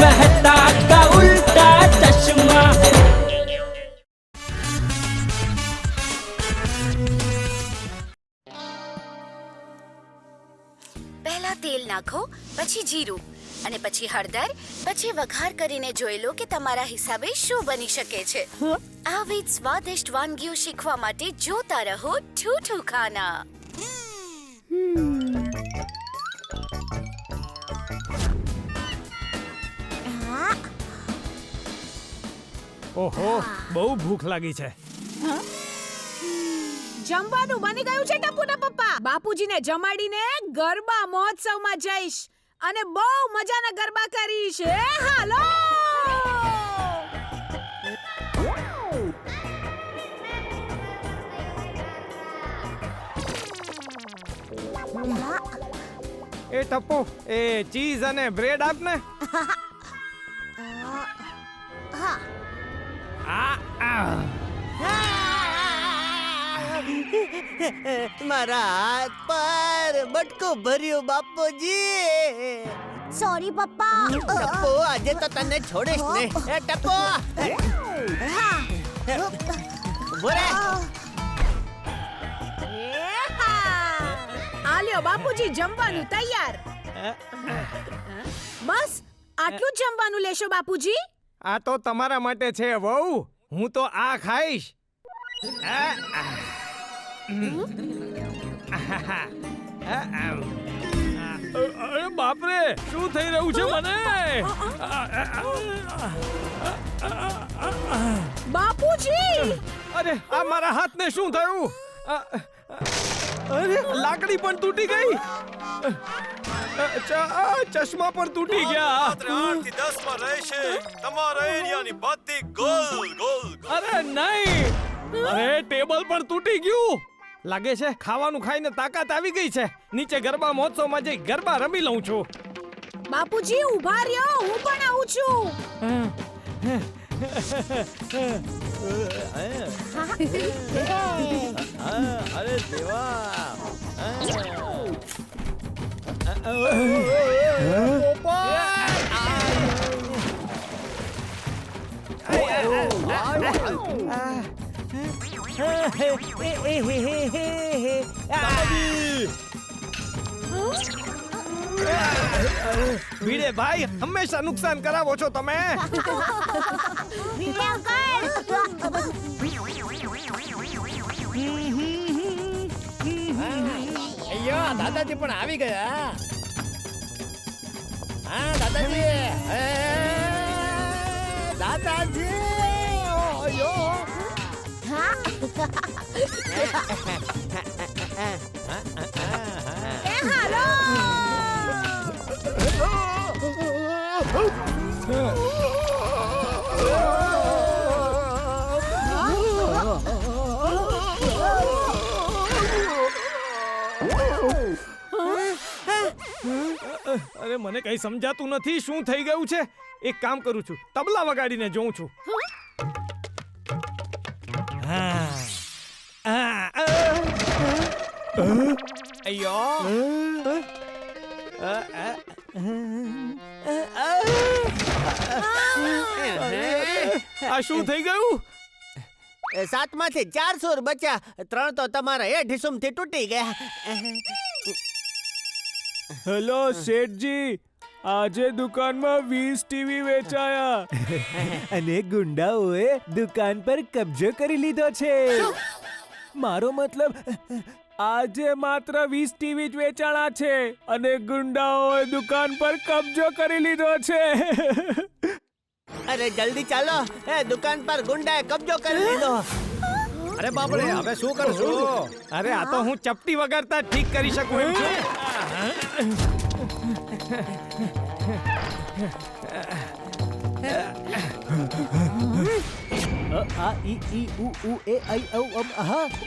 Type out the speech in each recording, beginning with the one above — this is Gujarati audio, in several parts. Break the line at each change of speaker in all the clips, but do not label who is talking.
मेहता का उल्टा चश्मा।
પહેલા તેલ નાખો, પછી જીરું અને પછી હળદર, પછી વઘાર કરીને જોઈ લો કે તમારા હિસાબે શું બની શકે છે। આવી જ સ્વાદિષ્ટ વાનગીઓ શીખવા માટે જોતા રહો ઠૂઠુ ખાના।
ઓહો, બહુ ભૂખ લાગી છે।
જમવાનું બની ગયું છે ટપુના પપ્પા। બાપુજીને જમાડીને ગરબા મહોત્સવમાં જઈશ અને બહુ મજાના ગરબા કરીશ। હાલો
એ ટપ્પુ, એ ચીઝ અને બ્રેડ આપ ને।
મારા હાથ પર બટકું ભર્યું બાપુજી।
સોરી પપ્પા।
ટપ્પુ, આજે તો તને છોડીશ નહીં। એ ટપ્પુ, ઉભો રહે।
આલ્યો બાપુજી, જમવાનું તૈયાર। બસ આટલું જ જમવાનું લેશો બાપુજી?
આ તો તમારા માટે છે વહુ, હું તો આ ખાઈશ। અરે બાપ રે, શું થઈ રહ્યું છે મને?
બાપુજી!
અરે આ મારા હાથને શું થયું? અરે લાકડી પણ તૂટી ગઈ, ચશ્મા પણ તૂટી ગયા।
8 થી 10 માં રહેશે તમારા એરિયાની બધી ગોલ ગોલ।
અરે નહીં, અરે ટેબલ પણ તૂટી ગયું। લાગે છે ખાવાનું ખાઈને તાકાત આવી ગઈ છે। નીચે ગરબા મહોત્સવમાં જઈ ગરબા રમી લઉં છું।
બાપુજી ઊભા રહ્યો, હું પણ આવું છું।
અરે દેવા,
ભીડે ભાઈ, હંમેશા નુકસાન કરાવો છો તમે।
અయ్యో, દાદાજી પણ આવી ગયા। હા દાદાજી, દાદાજી, અయ్యో।
હાલો
અરે મને કઈ સમજાતું નથી, શું થઈ ગયું છે? એક કામ કરું છું, તબલા વગાડીને જોઉં છું। અయ్యో, આ શું થઈ ગયું?
7 માંથી 4 સુર બચ્યા, 3 તો તમારા એ ઢીસુમથી તૂટી ગયા।
હેલો શેઠજી, આજે દુકાનમાં 20 ટીવી વેચાયા અને ગુંડાઓએ દુકાન પર કબજો કરી લીધો છે। મારો મતલબ, આજે માત્ર 20 ટીવી જ વેચાણા છે અને ગુંડાઓએ દુકાન પર કબજો કરી લીધો છે।
અરે જલ્દી ચાલો, એ દુકાન પર ગુંડાએ કબજો કરી લીધો।
અરે બાપરે, હવે શું કરશું?
અરે આ તો હું ચપટી વગાડતા જ ઠીક કરી શકું એમ છું।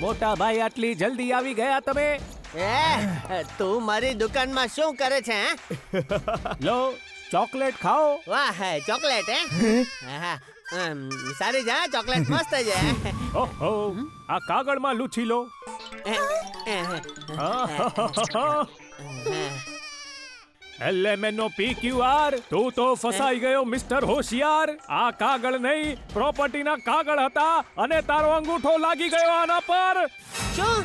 મોટા ભાઈ, આટલી જલ્દી આવી ગયા તમે?
એ તું મારી દુકાનમાં શું કરે છે?
લો, ચોકલેટ ખાઓ।
વાહ, હે ચોકલેટ હે? હા, સારી છે ચોકલેટ, મસ્ત છે।
ઓહો, આ કાગળમાં લૂછી લો। LMNO PQR તું તો ફસાઈ ગયો મિસ્ટર હોશિયાર. આ કાગળ નહીં, પ્રોપર્ટીના કાગળ હતા અને તારો અંગૂઠો લાગી ગયો આના પર.
શું?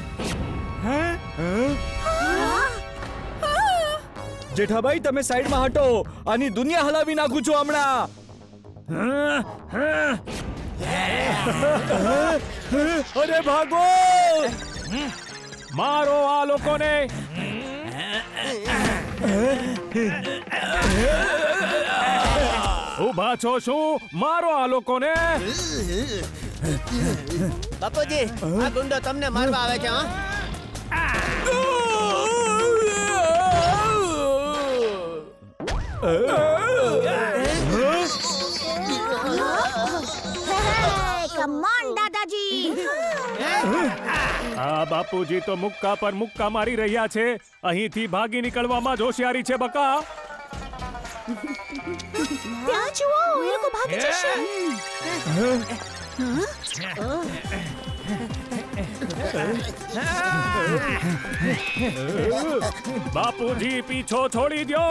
જેઠાભાઈ તમે સાઈડમાં હટો, આની દુનિયા હલાવી નાખું છું હમણાં. અરે ભાગો!
મારો આ લોકોને. ઊભા છો શું? મારો આ લોકોને.
બાપુજી, આ ગુંડો તમને મારવા આવે છે હા?
કમ ઓન દાદાજી.
આ બાપુજી તો મુક્કા પર મુક્કા મારી રહ્યા છે. અહીંથી ભાગી નીકળવામાં જ હોશિયારી છે બકા.
ત્યાં જુઓ, એ લોકો ભાગી જશે.
બાપુજી પીછો છોડી દો,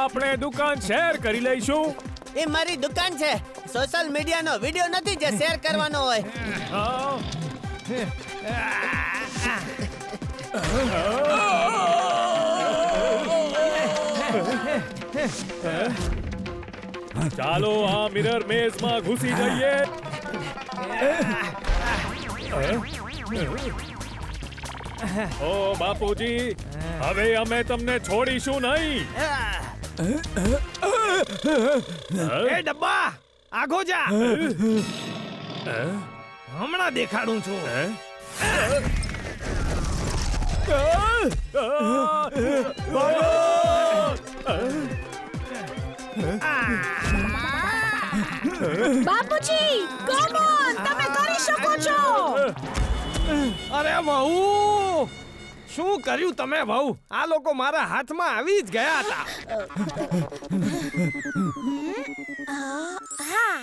આપણે દુકાન શેર કરી લઈશું.
એ મારી દુકાન છે, સોશિયલ મીડિયાનો વિડિયો નથી જે શેર કરવાનો હોય.
હા. ચાલો આ મિરર મેઝમાં ઘૂસી જઈએ. ઓ બાપુજી, હવે અમે તમને છોડીશું નહીં.
એ ડબ્બા આગો જા, હમણાં દેખાડું છું.
બાપુજી, કમ ઓન, તમે કરી શકો છો.
અરે વહુ, શું કર્યું તમે વહુ? આ લોકો મારા હાથમાં આવી જ ગયા હતા.
હા.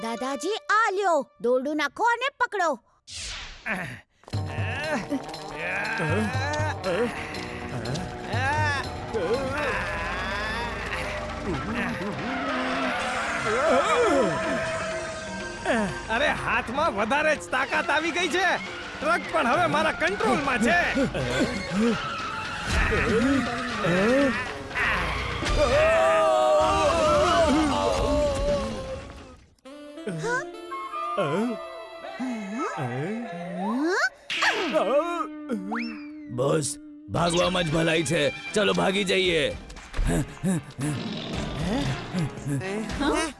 દાદાજી આ લ્યો, દોરડું નાખો અને પકડો.
અરે હાથમાં વધારે જ તાકાત આવી ગઈ છે. ટ્રક પણ હવે મારા કંટ્રોલમાં છે.
બસ ભાગવામાં જ ભલાઈ છે, ચલો ભાગી જઈએ.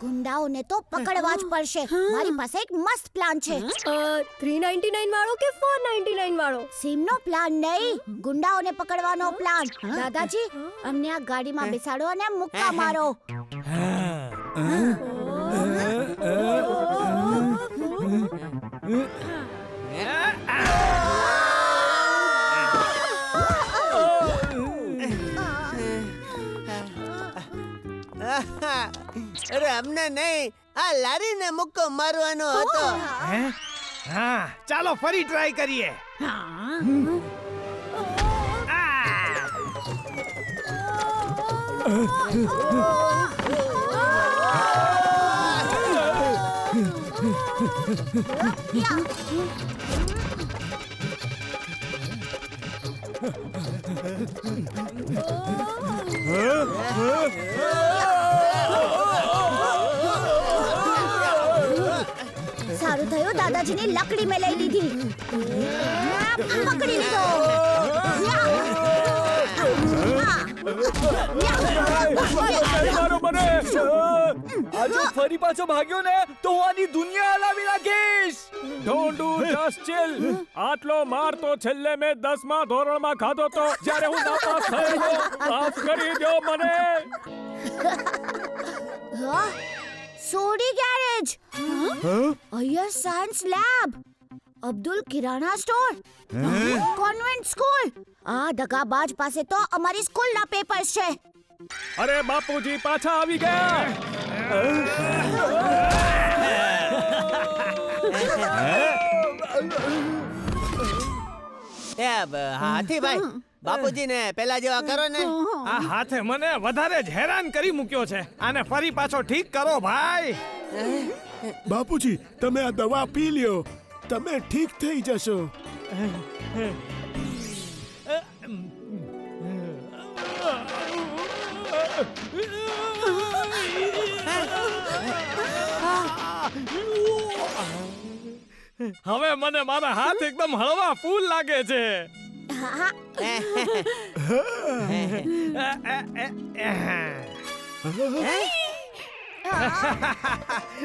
ગુંડાઓને તો પકડવા જ પડશે. મારી પાસે એક મસ્ત પ્લાન છે.
399 વાળો કે 499 વાળો?
સિમનો પ્લાન નહીં, ગુંડાઓને પકડવાનો પ્લાન. દાદાજી, અમને આ ગાડીમાં બેસાડો અને મુક્કા મારો.
અરે અમને નહીં, આ લારીને મુક્કો મારવાનો હતો.
હા, ચાલો ફરી ટ્રાય કરીએ.
સારું થયું દાદાજીની લકડી મેં લઈ લીધી. પકડી લીધો.
આજે ફરી પાછો ભાગ્યો ને તો હું આની દુનિયા હલાવી નાખીશ.
Don't do just chill. આટલો માર તો છેલ્લે મેં 10મા ધોરણમાં ખાધો તો જ્યારે હું નાપાસ થયેલો. માફ કરી દો મને.
સોડી garage, Iyer science lab, Abdul kirana store, convent school. આ દગાબાજ પાસે તો અમારી સ્કૂલના પેપર્સ છે.
અરે બાપુજી પાછા આવી ગયા.
હાથીભાઈ બાપુજીને પેલા જેવા કરો ને.
આ હાથે મને વધારે જ હેરાન કરી મૂક્યો છે. આને ફરી પાછો ઠીક કરો ભાઈ.
બાપુજી તમે આ દવા પી લ્યો, તમે ઠીક થઈ જશો.
હવે મને મારા હાથ એકદમ હળવા ફૂલ લાગે છે.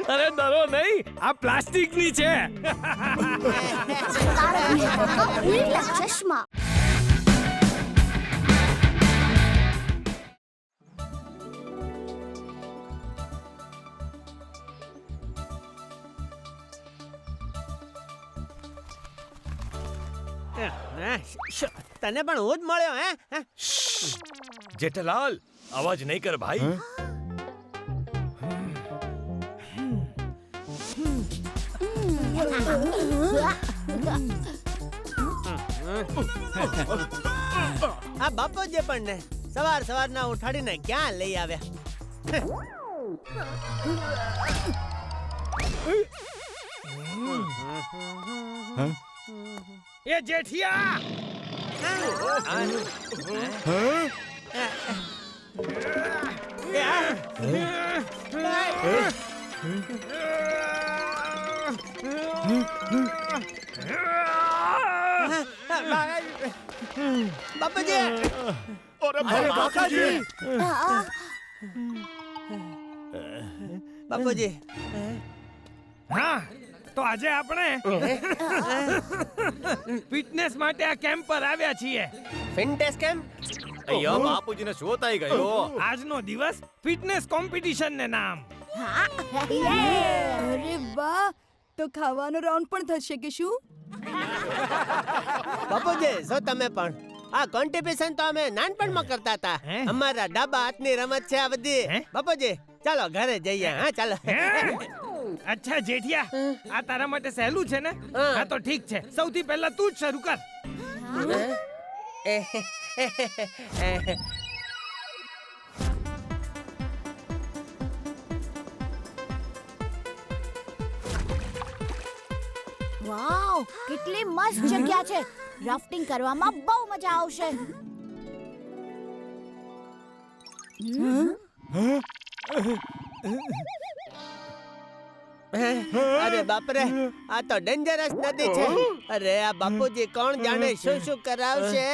અરે ડરો નહીં, આ પ્લાસ્ટિકની છે.
ચશ્મા.
તને પણ હું જ મળ્યો હે?
જેઠાલાલ અવાજ નહીં કર ભાઈ.
આ બાપુજી પણ ને સવારના ઉઠાડીને ક્યાં લઈ આવ્યા?
એ જેઠિયા,
બાપુજી!
અરે બાપુજી!
બાપુજી
હા તો આજે આપણે ફિટનેસ માટે આ કેમ્પ પર આવ્યા છીએ.
Fitness camp?
અહીંયા બાપુજીને શોધ આવી ગયો.
આજનો દિવસ ફિટનેસ કોમ્પિટિશન ને નામ.
અરે વાહ, તો ખાવાનો રાઉન્ડ પણ થશે કે શું?
બાપુજી શું તમે પણ? આ કોમ્પિટિશન તો અમે નાનપણમાં કરતા હતા. અમારા ડાબા હાથની રમત છે આ બધી. બાપુજી ચાલો ઘરે જઈએ. હા ચાલો.
અચ્છા જેઠિયા, આ તારા માટે સહેલું છે ને? હા તો ઠીક છે, સૌથી પહેલા તું જ શરૂ કર.
વાવ, કેટલી મસ્ત જગ્યા છે. રાફ્ટિંગ કરવામાં બહુ મજા આવશે.
અરે બાપરે, આ તો ડેન્જરસ નદી છે. અરે આ બાપુજી કોણ જાણે શું શું કરાવશે.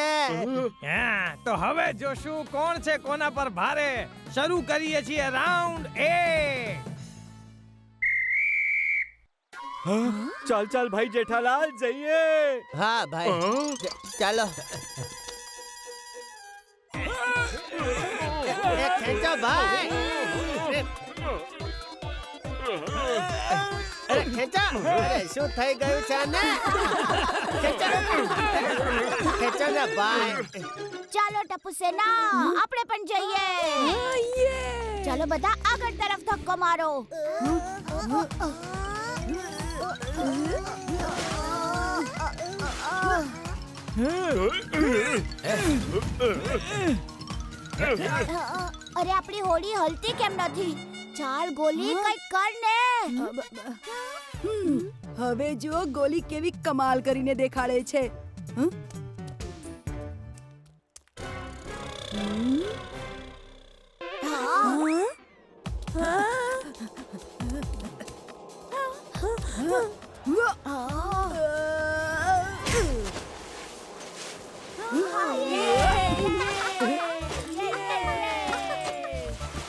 હા તો હવે જોશું કોણ છે કોના પર ભારે. શરૂ કરીએ છીએ રાઉન્ડ 1.
ચાલ ચાલ ભાઈ જેઠાલાલ જઈએ.
હા ભાઈ ચાલો. ખેંચો ભાઈ. અરે ખેંચો. અરે શું થઈ ગયું છે આને? ખેંચો ને ભાઈ.
ચાલો ટપુ સેના, આપણે પણ જઈએ. ચાલો બધા આગળ તરફ ધક્કો મારો. અરે આપણી હોડી હલતી કેમ નથી? ચાલ ગોલી, કઈક કર ને.
હવે જો ગોલી કેવી કમાલ કરીને દેખાડે છે.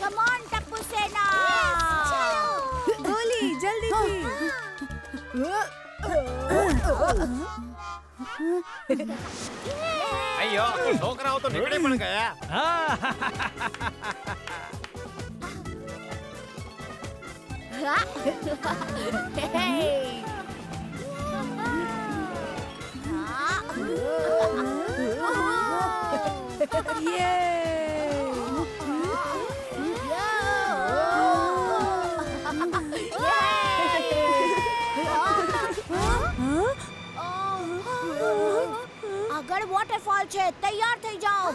Come on, ટપ્પુ સેના.
ગોલી જલ્દી.
અయ్యో છોકરાઓ તો નીકળી પણ ગયા.
આ વોટરફોલ છે. તૈયાર થઈ જાઓ.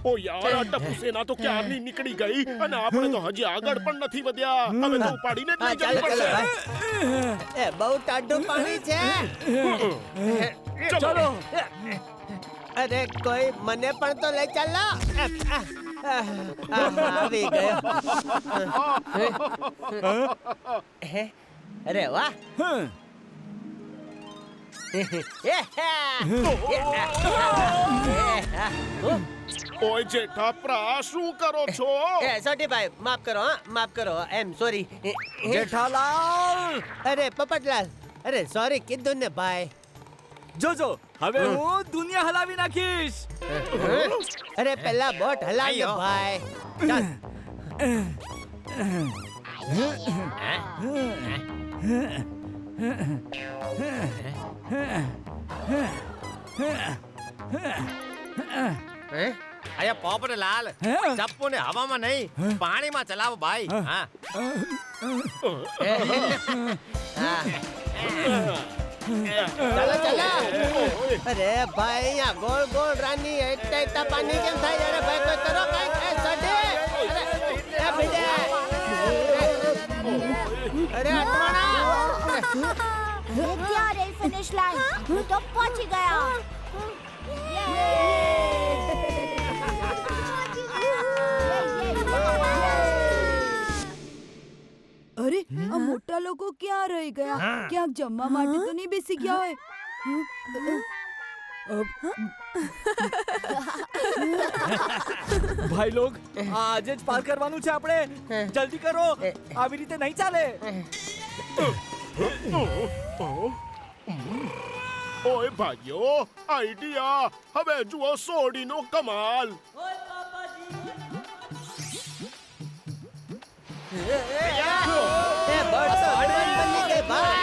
ઓ યાર આ ટપુ સેના તો ક્યારની નીકળી ગઈ અને આપણે તો હજી આગળ પણ નથી વધ્યા. હવે તો ઉપાડીને જ લઈ જવી પડશે.
એ બહુ ટાઢું પાણી છે.
ચલો
અરે કોઈ મને પણ તો લઈ ચાલો. આવી ગયો. અરે વાહ.
ઓય જેઠાપ્રા શું કરો છો?
સોટીભાઈ માફ કરો, હા માફ કરો. Am sorry.
જેઠાલાલ
અરે પોપટલાલ, અરે સોરી કીધું ને ભાઈ.
જોજો હવે હું દુનિયા હલાવી નાખીશ.
અરે પેલા બોટ હલાવ ને ભાઈ. ચાલ.
અરે પોપટલાલ, ચપ્પુને હવામાં નહીં પાણીમાં ચલાવો ભાઈ. હા
ચાલો ચાલો. અરે ભાઈ અહીંયા ગોળ ગોળ રાની એટલા પાણી કેમ થાય? અરે ભાઈ કોઈ કરો કઈ સોટી. અરે ભીડે. અરે અટવાણા.
ત્યાં રહી ફિનિશ લાઈન. હું તો પહોંચી ગયા.
અરે આ મોટા લોકો ક્યાં રહી ગયા? ક્યાંક જમવા માટે તો નહીં બેસી ગયા હોય?
ભાઈ લોગ આજે જ પાર કરવાનું છે આપણે. જલ્દી કરો, આવી રીતે નહીં ચાલે.
ઓય ભાઈઓ આઈડિયા. હવે જુઓ સોડીનો કમાલ.
એ બોટ તો હળવદ બની ગઈ ભાઈ.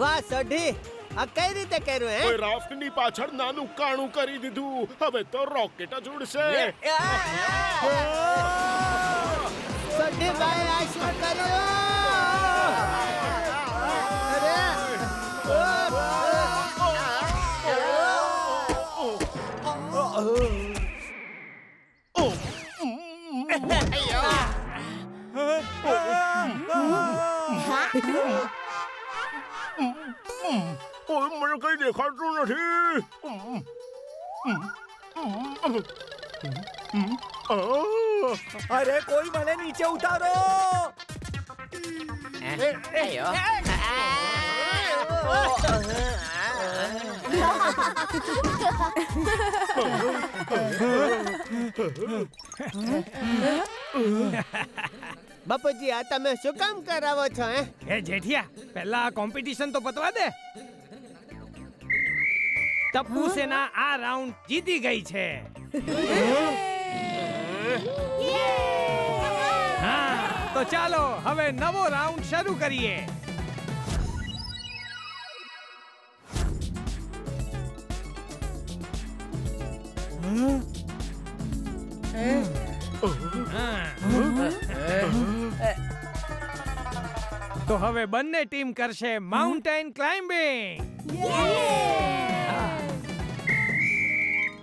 વાહ સોઢી, આ કઈ રીતે કર્યું હે?
ઓય રાફ્ટની પાછળ નાનું કાણું કરી દીધું. હવે તો રોકેટ જ ઉડશે.
સોઢી ભાઈ આ શું કર્યું? અરે
ઓય મને કઈ દેખાતું નથી.
અરે કોઈ મને નીચે ઉતારો.
બાપુજી આ તમે શું કામ કરાવો છો હે?
એ જેઠિયા, પહેલા આ કોમ્પિટિશન તો પતવા દે. ટપ્પુ સેના આ રાઉન્ડ જીતી ગઈ છે. હા તો ચાલો હવે નવો રાઉન્ડ શરૂ કરીએ. તો હવે બંને ટીમ કરશે માઉન્ટેન ક્લાઇમ્બિંગ.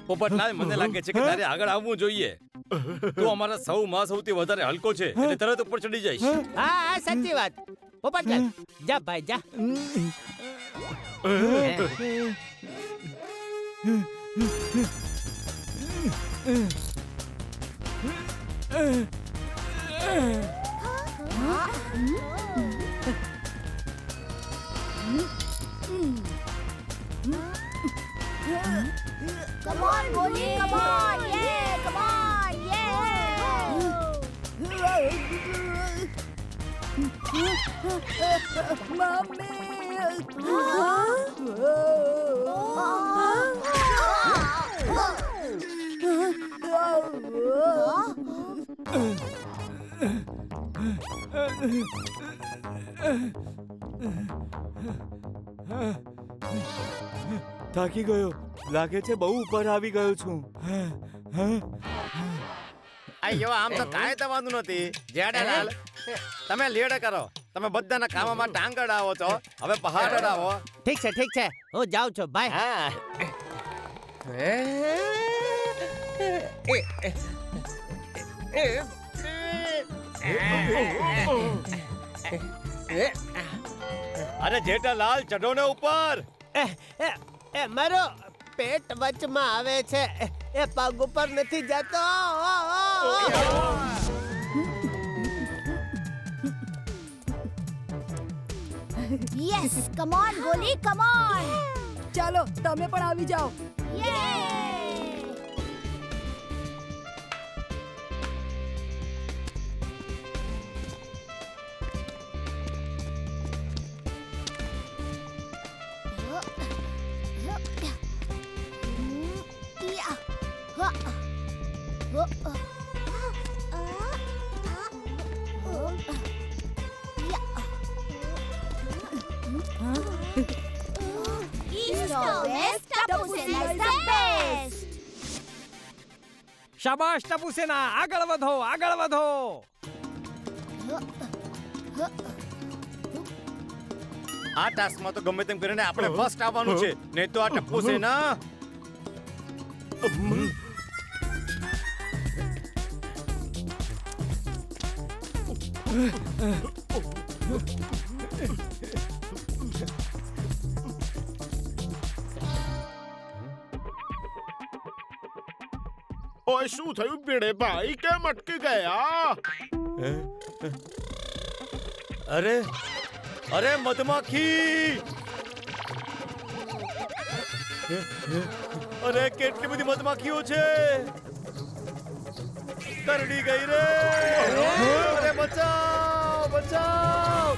પોપટલાલ, મને લાગે છે કે તારે આગળ આવવું જોઈએ. તું અમારા સૌમાં સૌથી વધારે હલકો છે એટલે તરત ઉપર ચડી જઈશ.
હા હા સાચી વાત. પોપટલાલ જા ભાઈ જા.
Come on, Molly, come on, yeah, come on,
થાકી ગયો લાગે છે બહુ ઉપર આવી ગયો છું
અయ్યો આમ તો કાંઈ થવાનું નથી જેઠાલાલ તમે લેડ કરો તમે બધાના કામમાં ટાંગ અડાવો છો હવે પહાડ અડાવો
ઠીક છે હું જાઉં છું ભાઈ.
હા અરે જેઠાલાલ ચઢો ને ઉપર
મારો પેટ વચમાં આવે છે એ પગ ઉપર નથી જતો.
Yes, come on, Molly, come on.
ચાલો તમે પણ આવી જાઓ.
Yay! East or West, Tapu Sena is the best.
શાબાશ ટપુ સેના, આગળ વધો, આગળ વધો.
આ ટાસ્કમાં તો ગમે તેમ કરીને આપણે ફર્સ્ટ આવવાનું છે નહીં તો આ ટપ્પુ છે ના
ઓય શું થયું ભીડે ભાઈ કેમ અટકી ગયા?
અરે અરે મધમાખી અરે કેટલી બધી મધમાખીઓ છે કરડી ગઈ રે અરે બચાવ બચાવ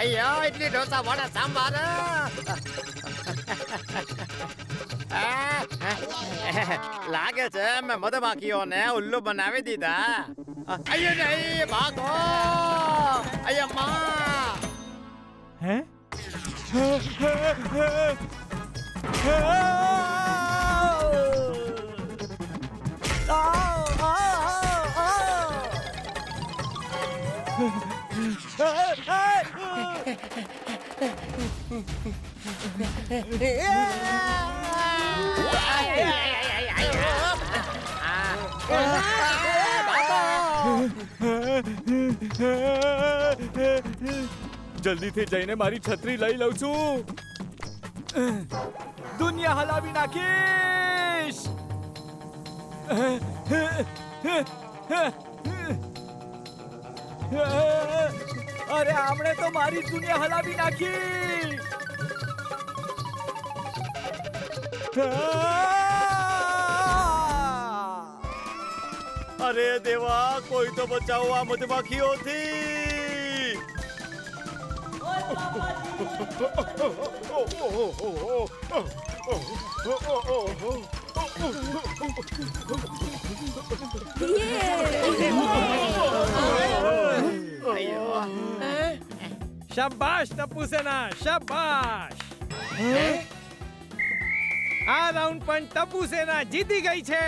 અయ్యో ઇડલી ઢોસા વડા સાંભાર લાગે છે મેં મધમાખીઓને ઉલ્લુ બનાવી દીધા અయ్యో નહીં ભાગો અయ్యమ్మા
હે જલ્દીથી જઈને મારી છત્રી લઈ લઉં છું દુનિયા હલાવી નાખીશ અરે આમણે તો મારી દુનિયા હલાવી નાખી
અરે દેવા કોઈ તો બચાવો આ મધમાખીઓથી
શાબાશ ટપુ સેના, શાબાશ. આ રાઉન્ડ પણ ટપુ સેના જીતી ગઈ છે.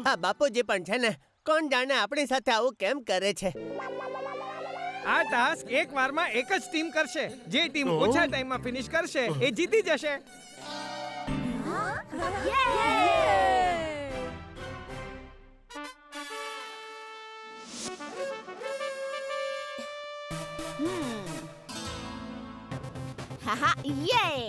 હા બાપુજી પણ છે ને, કોણ જાણે આપણી સાથે આવું કેમ કરે છે.
આ ટાસ્ક એક વારમાં એક જ ટીમ કરશે. જે ટીમ ઓછા ટાઈમમાં ફિનિશ કરશે એ જીતી જશે.
હાહા યે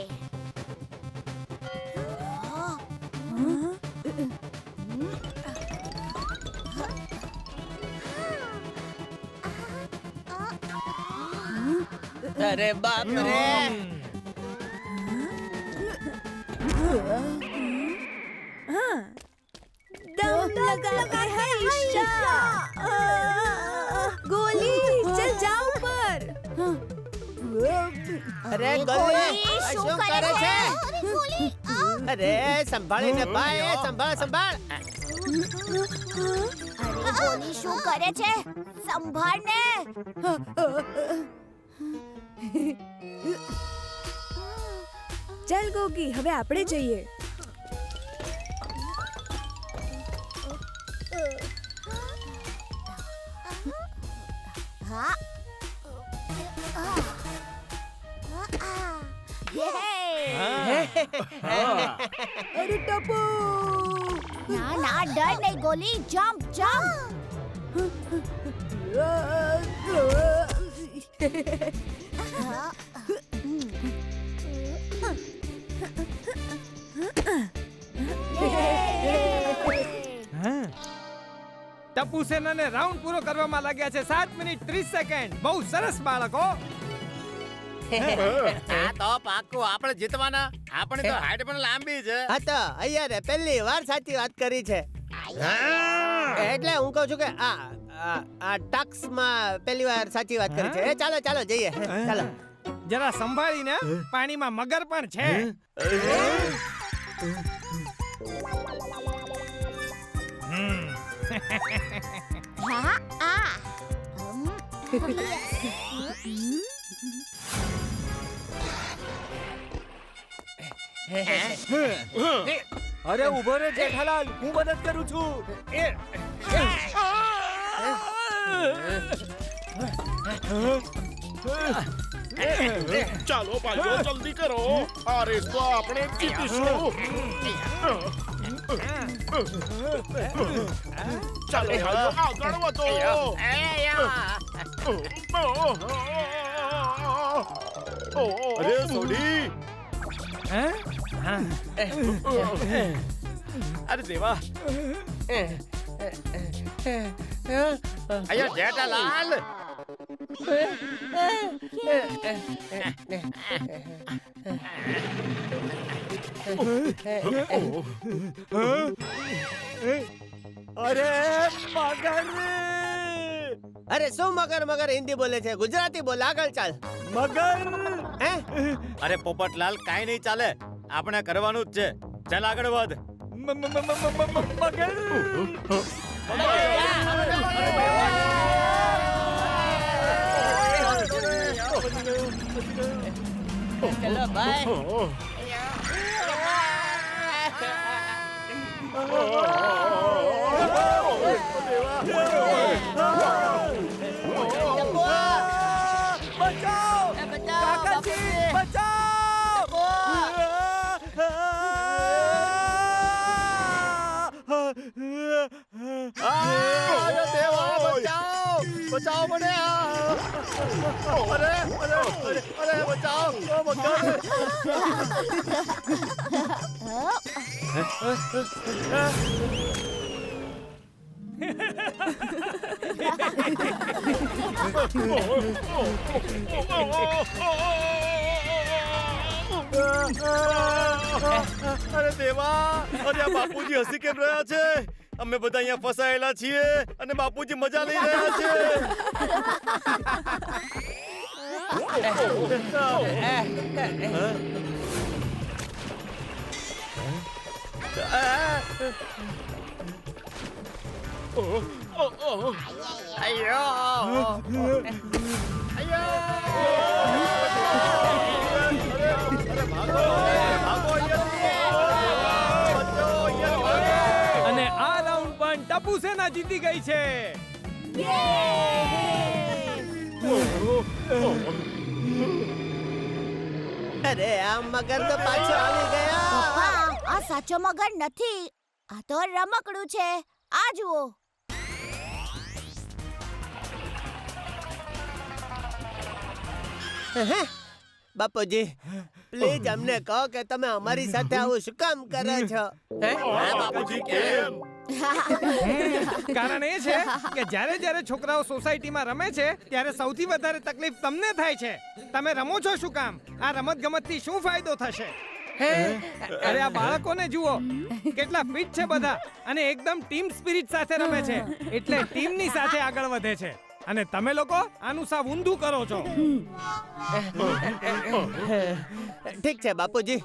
અરે બાપ રે
दम लगा है ईशा गोली चल जाओ पर
અરે ગોલી શું કરે છે અરે સંભાળીને ભાઈ સંભાળ સંભાળ
અરે ગોલી શું કરે છે સંભાળ ને
ચાલ ગોગી હવે આપણે જઈએ
હા
અરે ટપુ
ના ના ડર નહીં ગોલી જમ્પ જમ્પ
ટપુ સેનાને રાઉન્ડ પૂરો કરવામાં લાગ્યા છે 7 મિનિટ 30 સેકન્ડ. બહુ સરસ બાળકો.
આ તો પાક્કું આપણે જીતવાના. આપણી તો હાઈટ પણ લાંબી છે.
હા તો અહીંયા પહેલી વાર સાચી વાત કરી છે એટલે હું કહું છું કે આ ટાક્સ માં પહેલી વાર સાચી વાત કરી છે ચાલો ચાલો જઈએ ચાલો
જરા સંભાળીને. પાણીમાં મગર પણ છે.
હા આ
અરે ઉભો રે જેઠાલાલ, હું મદદ કરું છું.
ચાલો ભાઈઓ જલ્દી કરો, આ રેસ તો આપણે જીતીશું. ચાલો ભાઈઓ આગળ વધો.
અરે સોડી. અરે દેવા. અહીંયા જેઠાલાલ.
અરે શું મગર મગર હિન્દી બોલે છે ગુજરાતી બોલ આગળ ચાલ
મગર.
હે
અરે પોપટલાલ કાઈ નહીં ચાલે. આપણે કરવાનું જ છે. ચાલ આગળ વધ.
મગર.
ચલો ભાઈ
બચાવ કાકાજી, બચાવ.
બચાવ મને. અરે બચાવ. અરે દેવા. અરે આ બાપુજી હસી કેમ રહ્યા છે? અમે બધા અહીંયા ફસાયેલા છીએ અને બાપુજી મજા લઈ રહ્યા છે.
અને આ રાઉન્ડ પણ ટપુ સેના જીતી ગઈ છે.
અરે આ મગર તો પાછો આવી ગયા.
પપ્પા આ સાચો મગર નથી, આ તો રમકડું છે. આ જુઓ.
બાપુજી પ્લીઝ અમને કહો કે તમે અમારી સાથે આવું શું કામ કરો છો?
બાપુજી કેમ?
કારણ એ છે કે જ્યારે જ્યારે છોકરાઓ સોસાયટીમાં રમે છે ત્યારે સૌથી વધારે તકલીફ તમને થાય છે. તમે રમો છો શું કામ? આ રમત ગમતથી શું ફાયદો થશે? અરે આ બાળકોને જુઓ, કેટલા ફિટ છે બધા અને એકદમ ટીમ સ્પિરિટ સાથે રમે છે, એટલે ટીમની સાથે આગળ વધે છે. અને તમે લોકો આનું સાવ ઊંધું કરો છો.
ઠીક છે બાપુજી,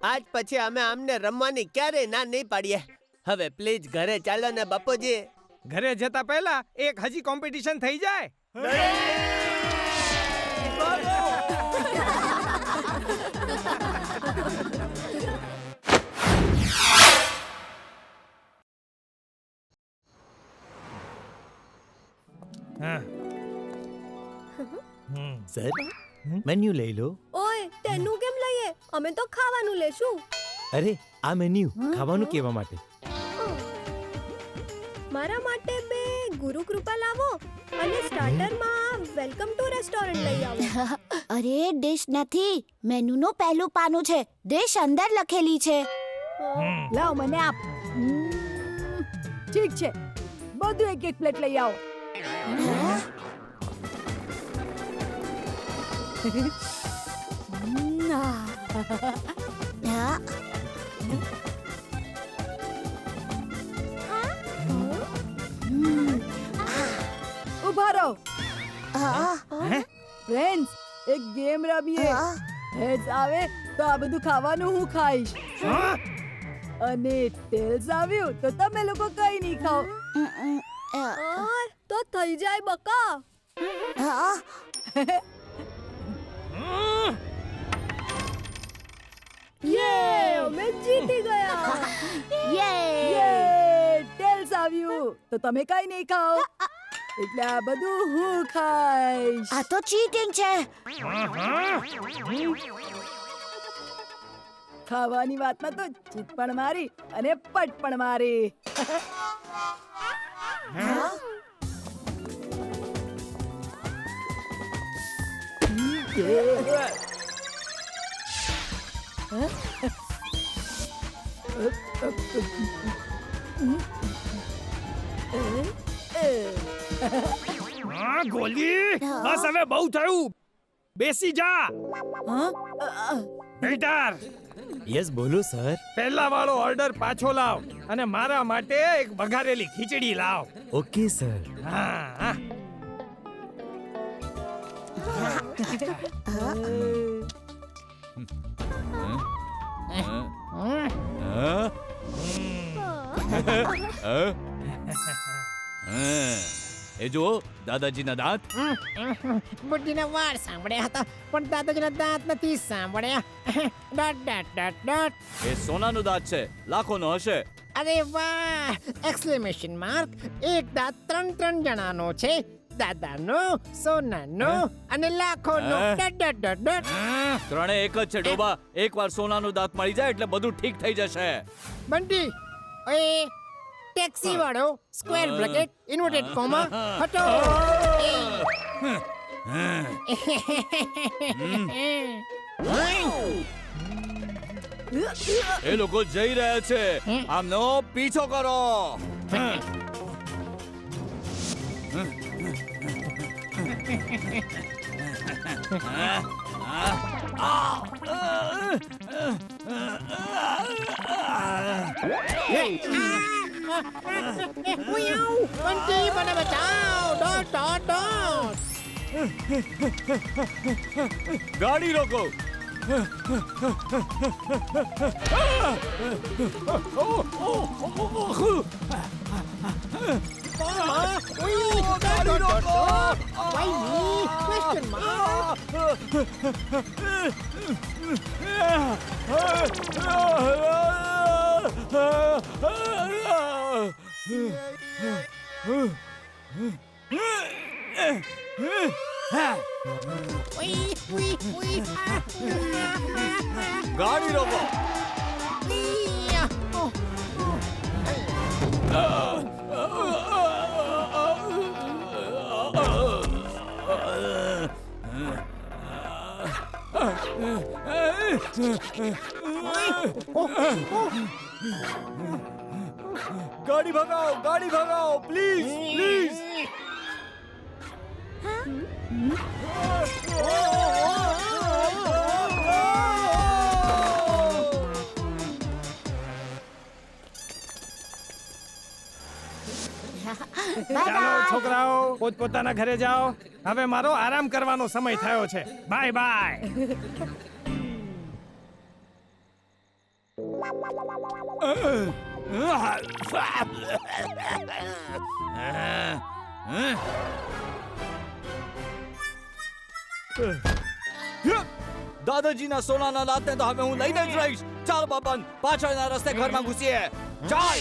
આજ પછી અમે આમને રમવાની ક્યારેય ના નહીં પાડીએ. હવે પ્લીઝ ઘરે ચાલો ને બાપુજી.
ઘરે જતા પહેલા એક હજી કોમ્પિટિશન થઈ જાય.
સર મેન્યુ લઈ લો.
ઓય તેનું કેમ લઈએ? અમે તો ખાવાનું લેશું.
અરે આ મેન્યુ ખાવાનું કેવા માટે?
મારા માટે બે ગુરુ કૃપા લાવો અને સ્ટાર્ટરમાં વેલકમ ટુ રેસ્ટોરન્ટ લઈ આવો.
અરે ડિશ નથી, મેનુનું પહેલું પાનું છે. ડિશ અંદર લખેલી છે.
લાવ મને આપ. ઠીક છે, બધું એક એક પ્લેટ લઈ આવો.
હા.
ઉભા રહો
હા.
ફ્રેન્ડ્સ, એક ગેમ રમીએ. હેડ્સ આવે તો આ બધું ખાવાનું હું ખાઈશ અને ટેલ્સ આવ્યું તો તમે લોકો કઈ નહીં ખાઓ. તો થઈ જાય બકા.
હા.
યે, અમે જીતી ગયા. યે, ટેલ્સ આવ્યું તો તમે કઈ નહીં ખાઓ, એટલે આ બધું હું ખાઈશ.
આ તો ચીટિંગ છે.
ખાવાની વાતમાં તો જીત પણ મારી અને પટ પણ મારી.
ગોલી, બસ હવે બહુ થયું. બેસી જા. વેઇટર,
યસ બોલો સર.
પહેલા વાળો ઓર્ડર પાછો લાવ અને મારા માટે એક વઘારેલી ખીચડી લાવ.
Okay sir.
હા.
એ જો દાદાજીના દાંત.
બુદ્ધિના વાળ સાંભળ્યા હતા પણ દાદાજીના દાંત નથી સાંભળ્યા. Dot dot dot dot.
એ સોનાનું દાંત છે, લાખોનો હશે.
અરે વાહ! Exclamation mark. એક દાંત ત્રણ જણાનો છે. દાદાનો, સોનાનો અને લાખોનો. Dot dot dot dot.
ત્રણે એક જ છે ડોબા. એકવાર સોનાનું દાંત મળી જાય એટલે બધું ઠીક થઈ જશે.
બંટી, ઓય ટેક્સી વાળો, સ્ક્વેર બ્રેકેટ, ઇન્વર્ટેડ કોમા, હટો.
એ લોકો જઈ રહ્યા છે, આમનો પીછો કરો.
બંટી, મને બચાવ. Dot dot dot.
ગાડી રોકો.
ગાડી રોકો. Why me? Question mark.
ગાડી રોકો. ગાડી ભગાઓ પ્લીઝ પ્લીઝ.
ચાલો છોકરાઓ પોતપોતાના ઘરે જાઓ. હવે મારો આરામ કરવાનો સમય થયો છે. Bye bye.
દાદાજીના સોનાના દાંતને તો હવે હું લઈને જ રહીશ. ચાલ બબન, પાછળના રસ્તે ઘરમાં ઘૂસીએ. ચાલ.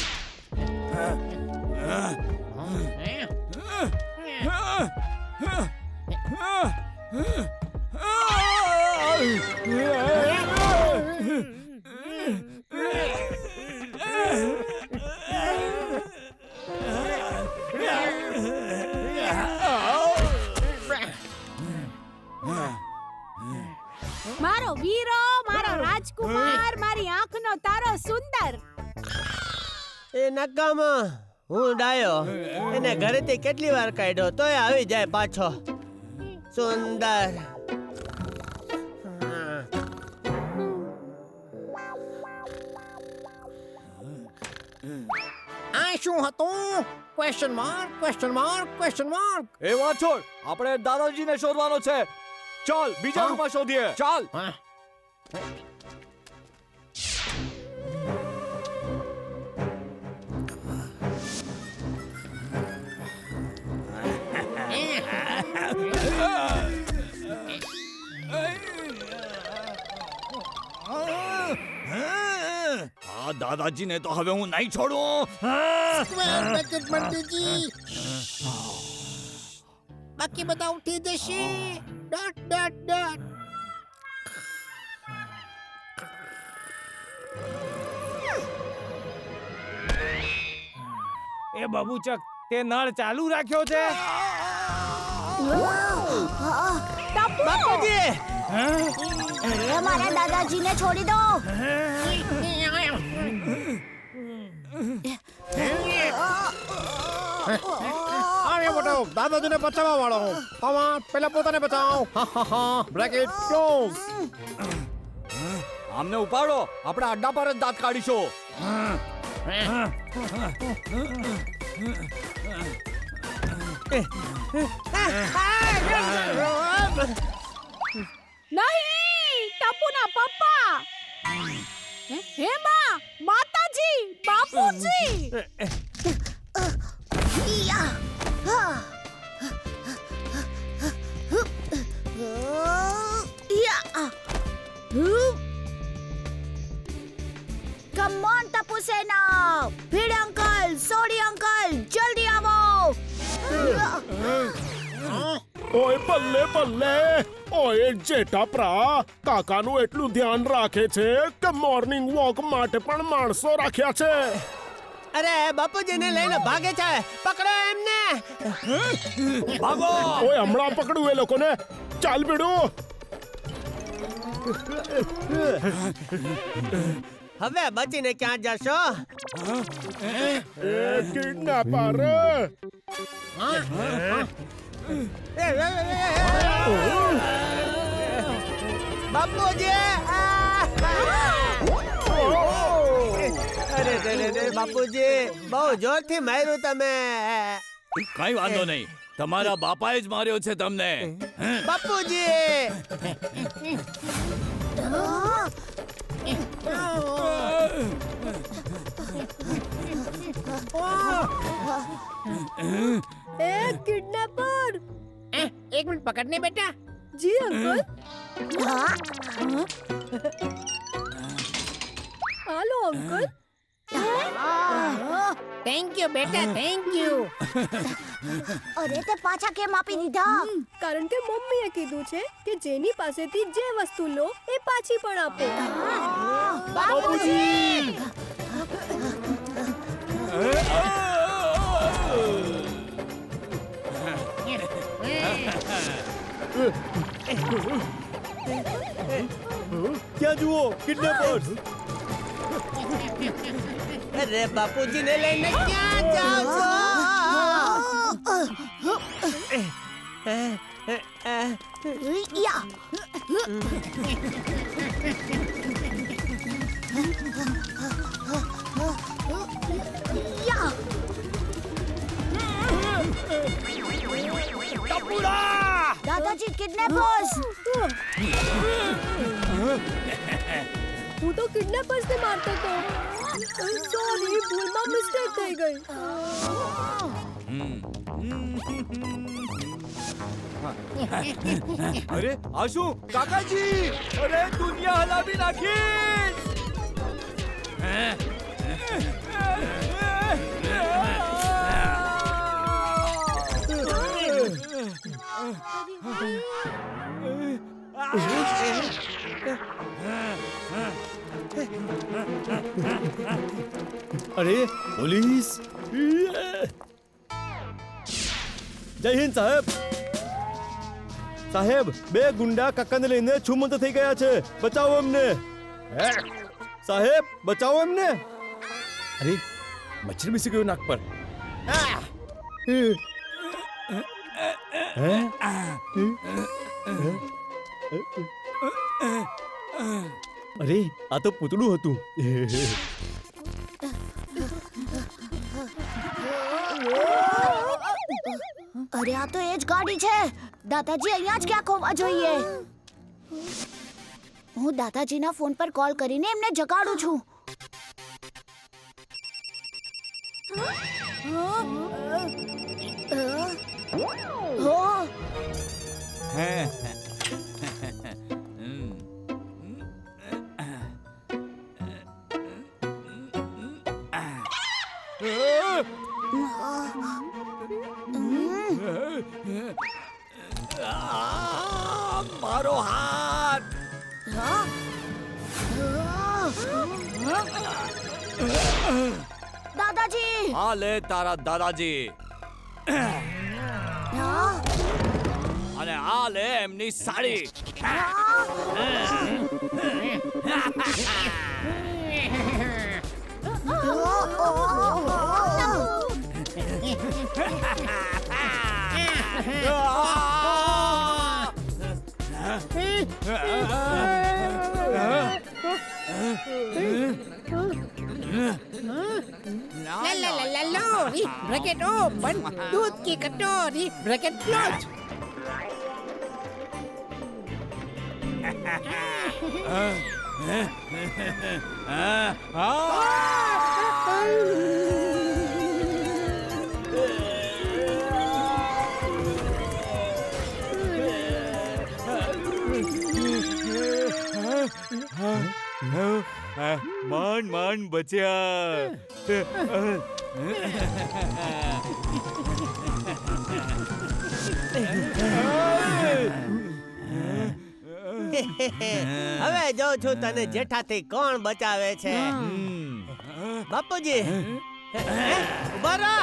મારો વીરો, મારો રાજકુમાર, મારી આંખનો તારો સુંદર.
એ નકામો, હું ડાયો એને ઘરેથી કેટલી વાર કાઢ્યો તોય આવી જાય પાછો. સુંદર.
આ શું હતું? Question mark question mark question mark.
એ વાત છોડ, આપણે દાદાજીને શોધવાનો છે. ચાલ બીજા રૂમમાં શોધીએ. ચાલ. આ દાદાજીને તો હવે હું નહીં છોડું.
બાકી બધા ઉઠી જશે. Dot dot dot.
એ બબુચક, તે નળ ચાલુ રાખ્યો છે.
બાપુજી,
અરે મારા દાદાજીને છોડી દો.
અરે મોટો દાદાજીને બચાવવા વાળો હું. કમાન, પહેલા પોતાને બચાવ. Bracket close.
આમને ઉપાડો, આપણે અડ્ડા પર જ દાંત કાઢીશું.
નહીં, ટપુના પપ્પા. હે માં, માતાજી, બાપુજી.
કમ ઓન ટપુ સેના, ભીડ અંકલ, સોડી અંકલ, જલ્દી આવો.
ઓય બલ્લે બલ્લે. ઓય જેઠાપ્રા, કાકાનું એટલું ધ્યાન રાખે છે કે મોર્નિંગ વોક માટે પણ માણસો રાખ્યા છે.
અરે બાપુજીને લઈને ભાગે છે. પકડો એમને.
ભાગો.
ઓય હમણાં પકડું એ લોકોને. ચાલ બીડું.
હવે બચીને ક્યાં જશો?
એ કિડનેપર.
બાપુજી, અરે રે બાપુજી, બહુ જોરથી માર્યું તમે.
કઈ વાંધો નહીં, તમારા બાપાએ જ માર્યો છે તમને.
બાપુજી,
એ કિડનેપર.
એક મિનિટ પકડને બેટા.
જી અંકલ. હાલો અંકલ.
થેન્ક યુ બેટા, થેન્ક યુ.
અરે તે પાછા કેમ આપી દીધા?
કારણ કે મમ્મીએ કીધું છે કે જેની પાસેથી જે વસ્તુ લો એ પાછી પણ આપો.
બાપુજી!
ક્યાં જુઓ કિડનેપર્સ.
અરે બાપુજીને લઈને ક્યાં જાઓ છો?
યા! યા! દાદાજી કિડનેપર્સ!
હું તો કિડનેપર્સને મારતો હતો. સોરી, ભૂલમાં મિસ્ટેક થઈ ગઈ.
અરે આ શું કાકાજી? અરે દુનિયા હલાવી નાખીશ. અરે પોલીસ. જય હિન્દ સાહેબ. સાહેબ, બે ગુંડા કાકાને લઈને છુમંત થઈ ગયા છે. બચાવો એમને. સાહેબ, બચાવો એમને. અરે મચ્છર બેસી ગયો નાક પર. અરે આ તો પૂતળું હતું.
અરે આ તો એ જ ગાડી છે. દાદાજી અહીંયા જ ક્યાંક હોવા જોઈએ. હું દાદાજીના ફોન પર કોલ કરીને એમને જગાડું છું.
મારો હાથ.
દાદાજી!
આ લે તારા દાદાજી. અને આ લે એમની સાડી.
લોરી, બ્રેકેટ ઓપન, दूध की कटोरी, ब्रैकेट क्लोज.
માંડ માંડ બચ્યા.
હવે જો છું તને જેઠાથી કોણ બચાવે છે. બાપુજી ઉભા રહો.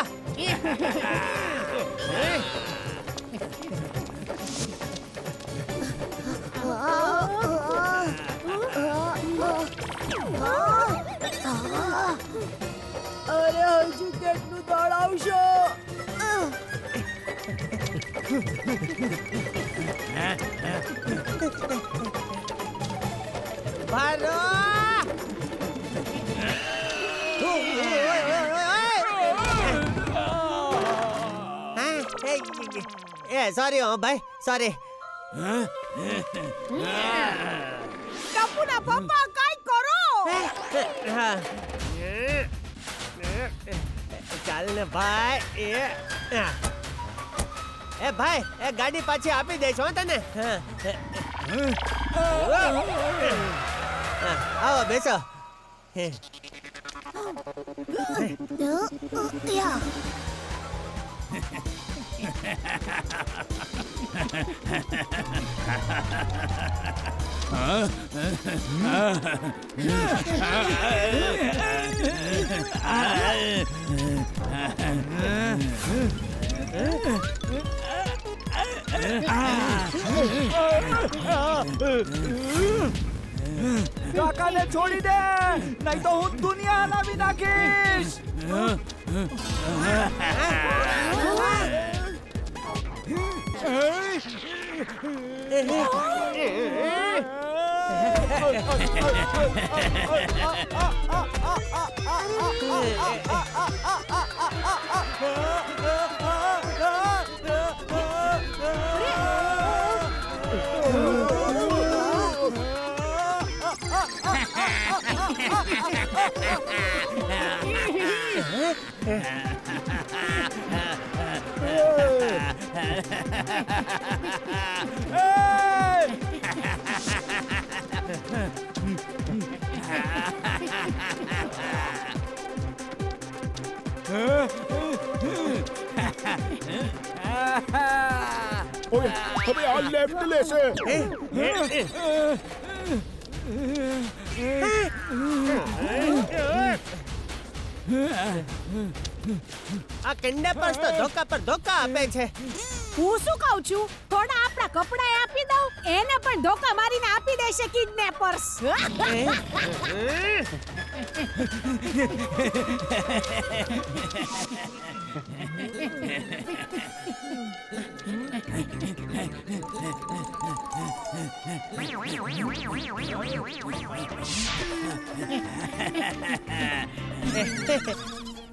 અરે હજુ કેટલું દોડાવશો?
ભારો સોરી હો ભાઈ, સોરી.
ટપુના પપ્પા કાઈ કરો.
ચાલ ને ભાઈ. એ ભાઈ, એ ગાડી પાછી આપી દઈશ હો તને. આવો બેસો.
યા
કાકાને છોડી દે, નહીં તો હું દુનિયા હલાવી નાખીશ.
ઓય હવે આ લેફ્ટ લેશે.
આ કિડનેપર્સ તો ધોકા પર ધોકા આપે છે.
હું શું કહું છું, થોડા આપણા કપડાં આપી દઉં, એને પણ ધોકા મારીને આપી દેશે કિડનેપર્સ.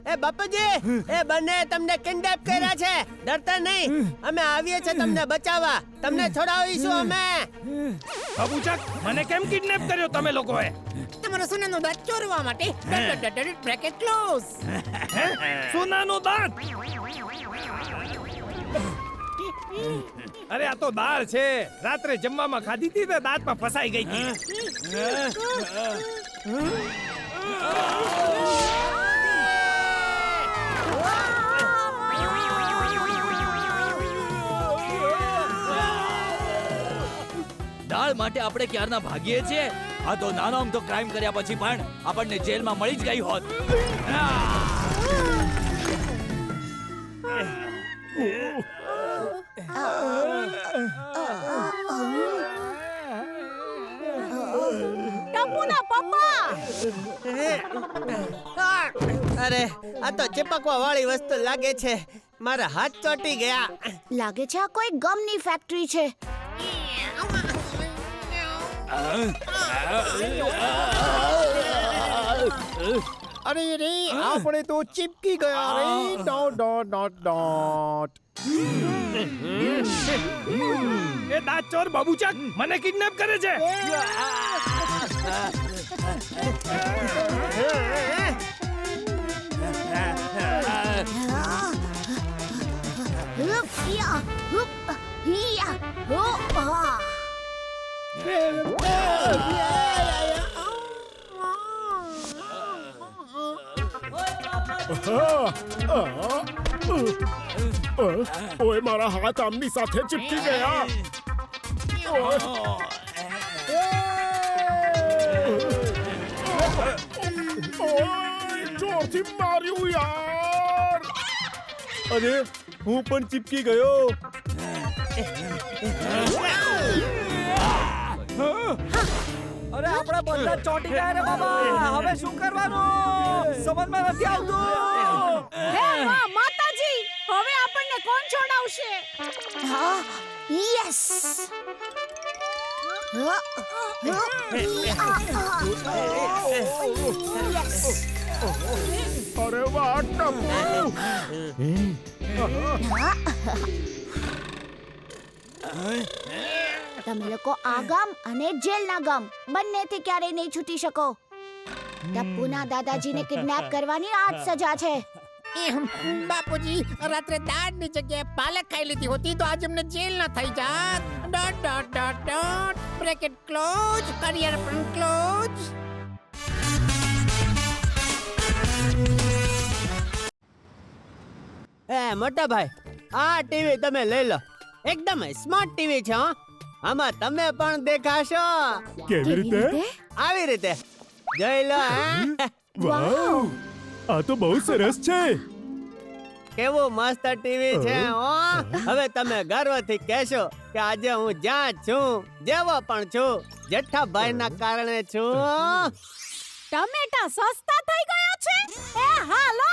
એ બાપુજી, એ બંને તમને કિડનેપ કર્યા છે. ડરતા નહીં, અમે આવીએ છીએ તમને બચાવવા. તમને છોડાવીશું અમે.
બાબુચક, મને કેમ કિડનેપ કર્યો તમે લોકોએ?
તમારો સોનાનો દાંત ચોરવા માટે. Bracket close.
સોનાનો દાંત? અરે આ તો દાળ છે, રાત્રે જમવામાં ખાધી હતી ને દાંતમાં ફસાઈ ગઈ હતી.
દાળ માટે આપણે ક્યારના ભાગીએ છીએ. આ તો નાનો અમથો ક્રાઇમ કર્યા પછી પણ આપણને જેલમાં મળી જ ગઈ હોત.
ટપુના પપ્પા,
અરે આ તો ચીપકવા વાળી વસ્તુ લાગે છે. મારા હાથ ચોટી ગયા.
લાગે છે આ કોઈ ગમની ફેક્ટરી છે.
અરે રે, આપણે તો ચીપકી ગયા રે. ડોટ.
એ દાંત ચોર બાબુચક મને કિડનેપ કરે છે.
ઓય મારા હાથ આમની સાથે ચીપકી ગયા. જોરથી માર્યું યાર.
અરે હું પણ ચીપકી ગયો.
અરે આપણે બધા ચોંટી ગયા રે બાબા. હવે શું કરવાનું સમજમાં નથી આવતું.
હે માતાજી, હવે આપણને કોણ છોડાવશે?
હા, યસ.
અરે વાહ ટપુ.
તમે લોકો આ ગામ અને જેલના ગામ બંનેથી ક્યારેય નહીં છૂટી શકો. ટપ્પુના દાદાજીને કિડનેપ કરવાની આ જ સજા છે.
બાપુજી, રાત્રે દાળની જગ્યાએ પાલક ખાઈ લીધી હોતી તો આજ અમને જેલ ના થઈ જાત. ડોટ. Bracket close. કરિયર પણ ક્લોઝ. એ મોટા ભાઈ, આ ટીવી તમે લઈ લો. એકદમ સ્માર્ટ ટીવી છે હો. આમાં તમે પણ દેખાશો.
કેવી રીતે?
આવી રીતે જોઈ લો.
વાવ, આ તો બહુ સરસ છે.
કેવું મસ્ત ટીવી છે હો. હવે તમે ગર્વથી કહેશો કે આજે હું જ્યાં છું, જેવો પણ છું, જેઠાભાઈના કારણે છું.
ટમેટા સસ્તા થઈ ગયા છે. એ હાલો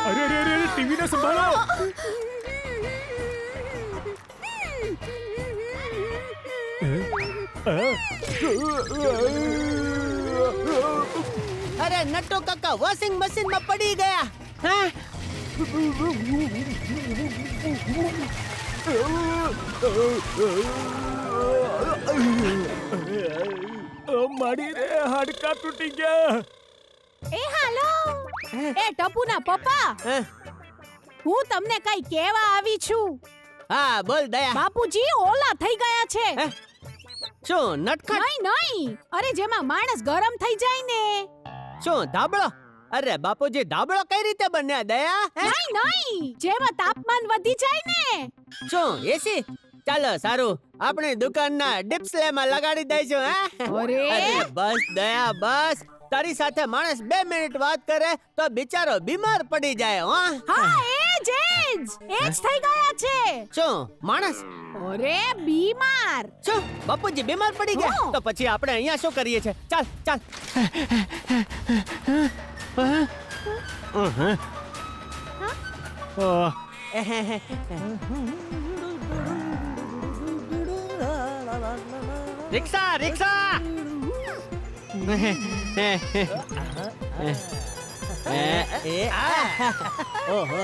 અરે ટીવીને સંભાળો.
અરે નટુ કાકા વોશિંગ મશીન માં પડી ગયા. હા
મારી રે હાડકા તૂટી ગયા.
એ હાલો એ ટપુના પપ્પા, હું તમને કઈ કહેવા આવી છું.
હા બોલ દયા.
બાપુજી ઓલા થઈ ગયા છે.
શું નટખટ?
નહીં અરે જેમાં માણસ ગરમ થઈ જાય ને.
શું ધાબળો? અરે બાપુજી ધાબળો કઈ રીતે બન્યા દયા?
નહીં જેમાં તાપમાન વધી જાય ને.
શું એસી? ચાલો સારું, આપણી દુકાનના ડિસ્પ્લેમાં લગાડી દઈશું. અરે બસ દયા બસ. તારી સાથે માણસ 2 મિનિટ વાત કરે તો બિચારો બીમાર પડી જાય.
હા એ જ થઈ ગયા છે.
શું માણસ?
અરે બીમાર.
શું બાપુજી બીમાર પડી ગયા? તો પછી આપણે અહીંયા શું કરીએ છે? ચાલ ચાલ. રિક્ષા રિક્ષા. ઓહો,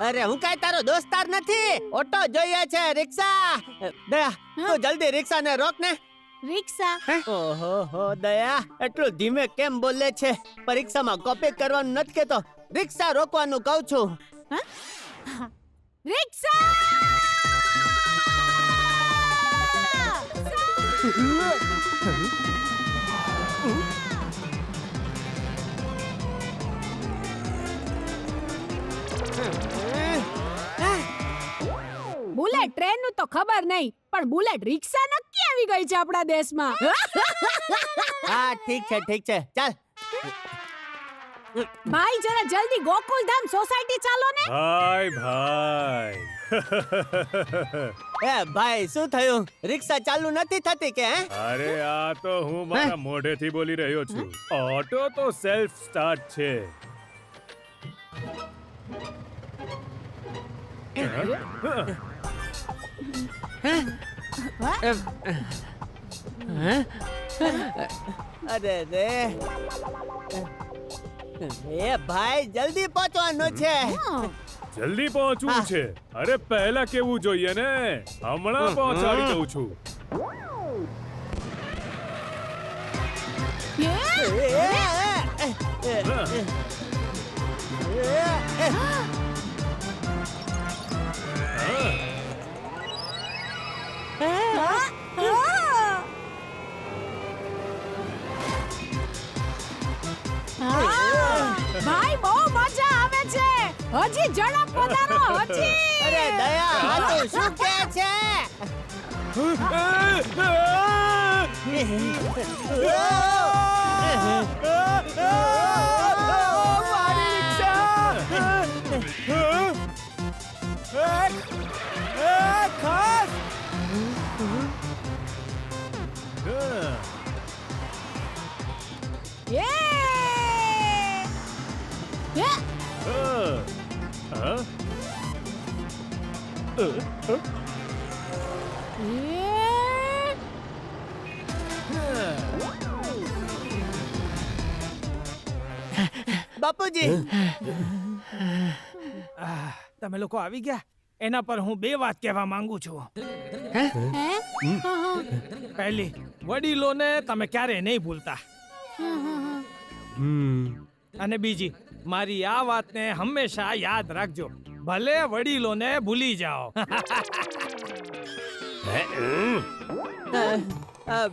અરે હું કઈ તારો દોસ્તાર નથી. ઓટો જોઈએ છે, રિક્ષા. દયા તું જલ્દી રિક્ષાને રોક ને.
રિક્ષા?
ઓહો દયા, એટલું ધીમે કેમ બોલે છે? પરીક્ષામાં કોપી કરવાનું નથી કેતો, રિક્ષા રોકવાનું કહું છું.
રિક્ષા! બુલેટ ટ્રેન નું તો ખબર નહીં, પણ બુલેટ રિક્ષા નક્કી આવી ગઈ છે આપણા દેશમાં.
હા ઠીક છે ચાલ.
ભાઈ જરા જલ્દી ગોકુલધામ સોસાયટી ચાલો ને.
ભાઈ
એ ભાઈ શું થયું? રિક્ષા ચાલુ નથી થતી કે?
અરે આ તો હું મારા મોઢેથી બોલી રહ્યો છું. ઓટો તો સેલ્ફ સ્ટાર્ટ છે.
અરે રે, એ ભાઈ જલ્દી પહોંચવાનું છે.
જલ્દી પહોંચવું છે? અરે પહેલા કેવું જોઈએ ને. હમણાં પહોંચાડી દઉં છું.
ભાઈ બહુ મજા આવે છે. હજી ઝડપ વધારો હજી.
અરે દયા આ તું શું કહે છે?
ખા
બાપુજી
તમે લોકો આવી ગયા એના પર હું બે વાત કહેવા માંગુ છું. પહેલી, વડીલોને તમે ક્યારે નહીં ભૂલતા. અને બીજી, મારી આ વાતને હંમેશા યાદ રાખજો, ભલે વડીલોને ભૂલી જાઓ.